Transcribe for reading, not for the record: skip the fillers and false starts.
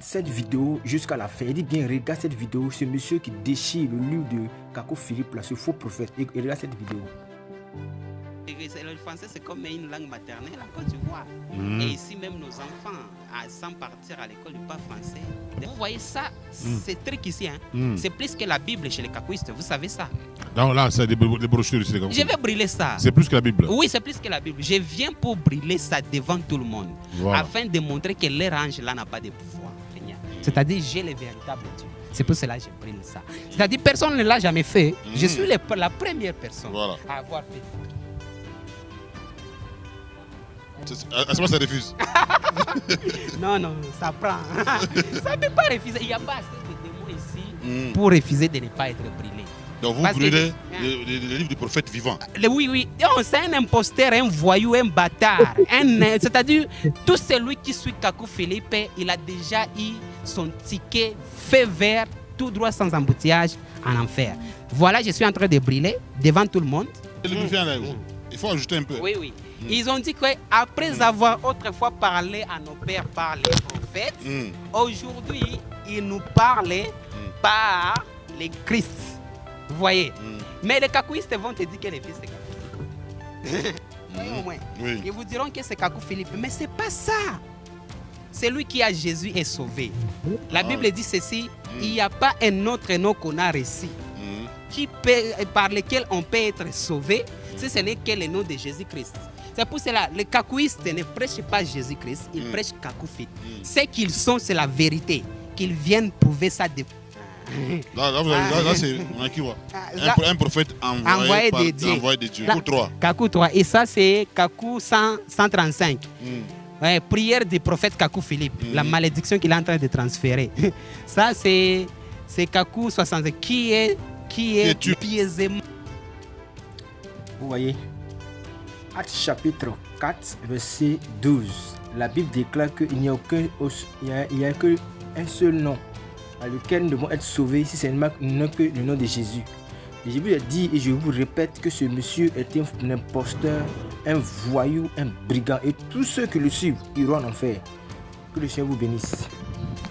cette vidéo jusqu'à la fin. Il dit bien, regarde cette vidéo. Ce monsieur qui déchire le livre de Kakou Philippe, là, ce faux prophète. Et regarde cette vidéo. Le français, c'est comme une langue maternelle en Côte d'Ivoire. Et ici, même nos enfants, sans partir à l'école, ne parlent pas français. Vous voyez ça, c'est truc ici. C'est plus que la Bible chez les kakouistes. Vous savez ça? Non, là, c'est des brochures ici. Je vais brûler ça. C'est plus que la Bible. Oui, c'est plus que la Bible. Je viens pour brûler ça devant tout le monde. Voilà. Afin de montrer que leur ange là n'a pas de pouvoir. C'est-à-dire, j'ai le véritable Dieu. C'est pour cela que je brûle ça. C'est-à-dire, personne ne l'a jamais fait. Je suis la première personne à avoir fait ça. À ce moment, ça refuse. Non, ça prend. Ça ne peut pas refuser. Il n'y a pas assez de démons ici pour refuser de ne pas être brûlé. Donc vous brûlez le livre du prophète vivant. Oui. C'est un imposteur, un voyou, un bâtard. C'est-à-dire, tout celui qui suit Kakou Philippe, il a déjà eu son ticket fait vert, tout droit sans embouteillage en enfer. Voilà, je suis en train de brûler devant tout le monde. Il faut ajouter un peu. Oui. Ils ont dit qu'après avoir autrefois parlé à nos pères par les prophètes, aujourd'hui, ils nous parlent par les Christ. Vous voyez? Mais les kakouistes vont te dire que les fils de Kakou. Oui. Ils vous diront que c'est Kakou Philippe. Mais ce n'est pas ça. Celui qui a Jésus est sauvé. La Bible dit ceci, il n'y a pas un autre nom qu'on a reçu par lequel on peut être sauvé, si ce n'est que le nom de Jésus-Christ. C'est pour cela, les kakouistes ne prêchent pas Jésus-Christ, ils prêchent Kakou Philippe. Ce qu'ils sont, c'est la vérité. Qu'ils viennent prouver ça de... Là, c'est un prophète envoyé de Dieu. Kakou 3. Kakou 3. Et ça, c'est Kakou 135. Prière du prophète Kakou Philippe. La malédiction qu'il est en train de transférer. Ça, c'est Kakou 65. Qui est piésément. Vous voyez, Actes chapitre 4, verset 12. La Bible déclare qu'il n'y a qu'un seul nom à lequel nous devons être sauvés, si c'est que le nom de Jésus. Et je vous ai dit et je vous répète que ce monsieur est un imposteur, un voyou, un brigand. Et tous ceux qui le suivent iront en enfer. Que le Seigneur vous bénisse.